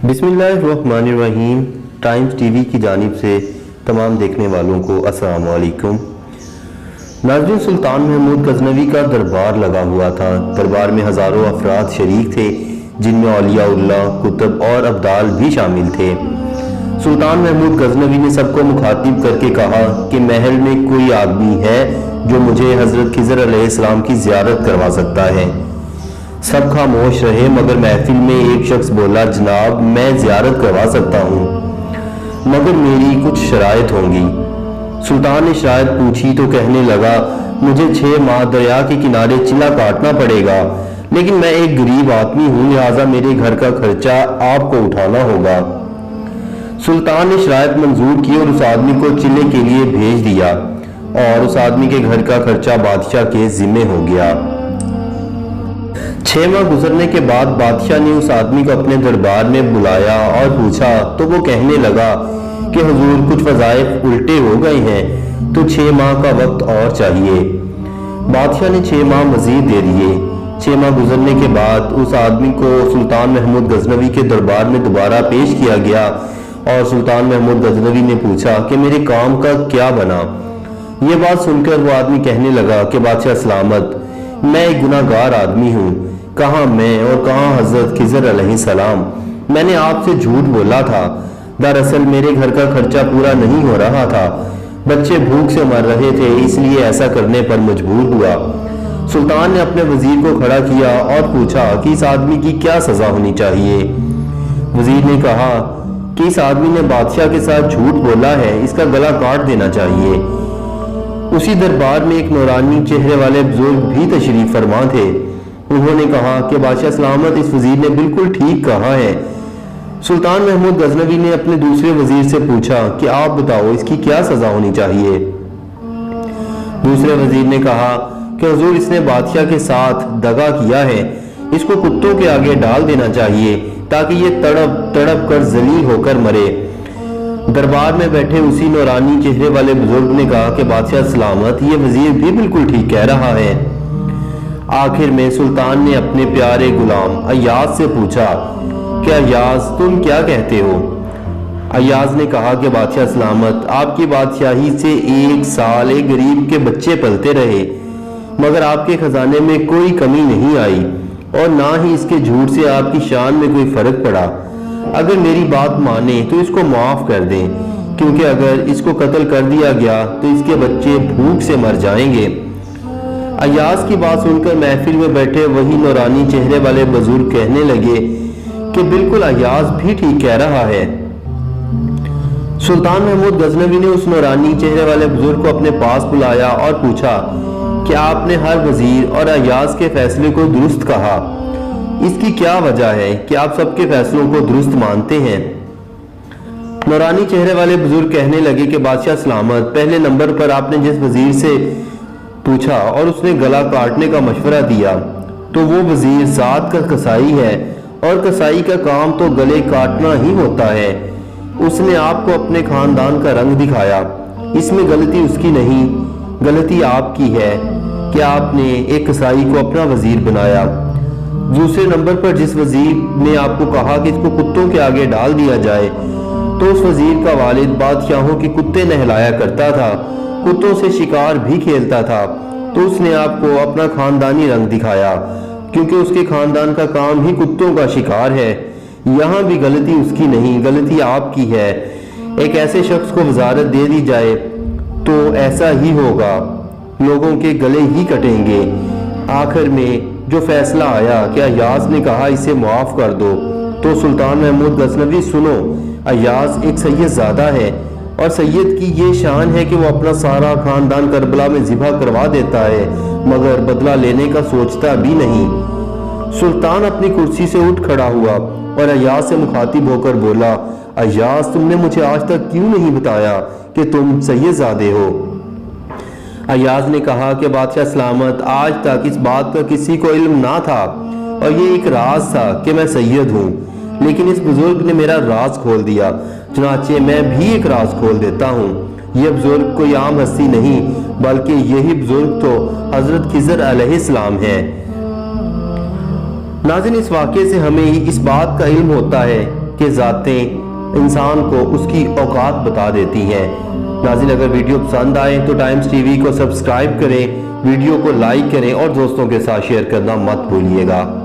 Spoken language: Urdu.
بسم اللہ الرحمن الرحیم۔ ٹائمز ٹی وی کی جانب سے تمام دیکھنے والوں کو السلام علیکم۔ ناظرین، سلطان محمود غزنوی کا دربار لگا ہوا تھا۔ دربار میں ہزاروں افراد شریک تھے، جن میں اولیاء اللہ، کتب اور ابدال بھی شامل تھے۔ سلطان محمود غزنوی نے سب کو مخاطب کر کے کہا کہ محل میں کوئی آدمی ہے جو مجھے حضرت خضر علیہ السلام کی زیارت کروا سکتا ہے۔ سب خاموش رہے، مگر محفل میں ایک شخص بولا، جناب میں زیارت کروا سکتا ہوں، مگر میری کچھ شرائط ہوں گی۔ سلطان نے شرائط پوچھی تو کہنے لگا، مجھے 6 ماہ دریا کے کنارے چلا کاٹنا پڑے گا، لیکن میں ایک غریب آدمی ہوں، لہٰذا میرے گھر کا خرچہ آپ کو اٹھانا ہوگا۔ سلطان نے شرائط منظور کی اور اس آدمی کو چلے کے لیے بھیج دیا، اور اس آدمی کے گھر کا خرچہ بادشاہ کے ذمہ ہو گیا۔ 6 ماہ گزرنے کے بعد بادشاہ نے اس آدمی کو اپنے دربار میں بلایا اور پوچھا تو وہ کہنے لگا کہ حضور کچھ وظائف الٹے ہو گئے ہیں، تو 6 ماہ کا وقت اور چاہیے۔ بادشاہ نے 6 ماہ مزید دے دیے۔ 6 ماہ گزرنے کے بعد اس آدمی کو سلطان محمود غزنوی کے دربار میں دوبارہ پیش کیا گیا، اور سلطان محمود غزنوی نے پوچھا کہ میرے کام کا کیا بنا۔ یہ بات سن کر وہ آدمی کہنے لگا کہ بادشاہ سلامت، میں ایک گناہ گار آدمی ہوں، کہاں میں اور کہاں حضرت خضر علیہ السلام۔ میں نے آپ سے جھوٹ بولا تھا، دراصل میرے گھر کا خرچہ پورا نہیں ہو رہا تھا، بچے بھوک سے مر رہے تھے، اس لیے ایسا کرنے پر مجبور ہوا۔ سلطان نے اپنے وزیر کو کھڑا کیا اور پوچھا کہ اس آدمی کی کیا سزا ہونی چاہیے۔ وزیر نے کہا کہ اس آدمی نے بادشاہ کے ساتھ جھوٹ بولا ہے، اس کا گلا کاٹ دینا چاہیے۔ اسی دربار میں ایک نورانی چہرے والے بزرگ بھی تشریف فرما تھے۔ انہوں نے کہا کہ بادشاہ سلامت، اس وزیر نے بالکل ٹھیک کہا ہے۔ سلطان محمود غزنوی نے اپنے دوسرے وزیر سے پوچھا کہ آپ بتاؤ اس کی کیا سزا ہونی چاہیے۔ دوسرے وزیر نے کہا کہ حضور اس نے بادشاہ کے ساتھ دغا کیا ہے، اس کو کتوں کے آگے ڈال دینا چاہیے تاکہ یہ تڑپ تڑپ کر ذلیل ہو کر مرے۔ دربار میں بیٹھے اسی نورانی چہرے والے بزرگ نے کہا کہ بادشاہ سلامت، یہ وزیر بھی بالکل ٹھیک کہہ رہا ہے۔ آخر میں سلطان نے اپنے پیارے غلام ایاز سے پوچھا کہ ایاز تم کیا کہتے ہو؟ ایاز نے کہا کہ بادشاہ سلامت، آپ کی بادشاہی سے 1 سال ایک غریب کے بچے پلتے رہے، مگر آپ کے خزانے میں کوئی کمی نہیں آئی، اور نہ ہی اس کے جھوٹ سے آپ کی شان میں کوئی فرق پڑا۔ اگر میری بات مانے تو اس کو معاف کر دیں، کیونکہ اگر اس کو قتل کر دیا گیا تو اس کے بچے بھوک سے مر جائیں گے۔ ایاز کی بات سن کر محفل میں بیٹھے وہی نورانی چہرے والے بزرگ کہنے لگے کہ بالکل ایاز بھی ٹھیک کہہ رہا ہے۔ سلطان محمود غزنوی نے اس نورانی چہرے والے بزرگ کو اپنے پاس بلایا اور پوچھا کہ آپ نے ہر وزیر اور ایاز کے فیصلے کو درست کہا، اس کی کیا وجہ ہے کہ آپ سب کے فیصلوں کو درست مانتے ہیں؟ نورانی چہرے والے بزرگ کہنے لگے کہ بادشاہ سلامت، پہلے نمبر پر آپ نے جس وزیر سے پوچھا اور اس نے گلا کاٹنے کا مشورہ دیا، تو وہ وزیر ذات کا قصائی ہے، اور قصائی کا کام تو گلے کاٹنا ہی ہوتا ہے۔ اس نے آپ کو اپنے خاندان کا رنگ دکھایا، اس میں غلطی اس کی نہیں، غلطی آپ کی ہے کہ آپ نے ایک قصائی کو اپنا وزیر بنایا۔ دوسرے نمبر پر جس وزیر نے آپ کو کہا کہ اس کو کتوں کے آگے ڈال دیا جائے، تو اس وزیر کا والد بادشاہوں کے کتے نہلایا کرتا تھا، کتوں سے شکار بھی کھیلتا تھا، تو اس نے آپ کو اپنا خاندانی رنگ دکھایا، کیونکہ اس کے خاندان کا کام ہی کتوں کا شکار ہے۔ یہاں بھی غلطی اس کی نہیں، غلطی آپ کی ہے۔ ایک ایسے شخص کو وزارت دے دی جائے تو ایسا ہی ہوگا، لوگوں کے گلے ہی کٹیں گے۔ آخر میں جو فیصلہ آیا کہ ایاز نے کہا اسے معاف کر دو، تو سلطان محمود غزنوی سنو، ایاز ایک سید زادہ ہے، اور سید کی یہ شان ہے کہ وہ اپنا سارا خاندان کربلا میں ذبح کروا دیتا ہے، مگر بدلہ لینے کا سوچتا بھی نہیں۔ سلطان اپنی کرسی سے اٹھ کھڑا ہوا اور ایاز سے مخاطب ہو کر بولا، ایاز تم نے مجھے آج تک کیوں نہیں بتایا کہ تم سید زادے ہو؟ ایاز نے کہا کہ بادشاہ سلامت، آج تک اس بات کا کسی کو علم نہ تھا، اور یہ ایک راز تھا کہ میں سید ہوں، لیکن اس بزرگ نے میرا راز کھول دیا، چنانچہ میں بھی ایک راز کھول دیتا ہوں۔ یہ بزرگ کوئی عام ہستی نہیں، بلکہ یہی بزرگ تو حضرت خضر علیہ السلام ہے۔ ناظرین، اس واقعے سے ہمیں اس بات کا علم ہوتا ہے کہ ذاتیں انسان کو اس کی اوقات بتا دیتی ہیں۔ ناظرین، اگر ویڈیو پسند آئے تو ٹائمز ٹی وی کو سبسکرائب کریں، ویڈیو کو لائک کریں اور دوستوں کے ساتھ شیئر کرنا مت بھولیے گا۔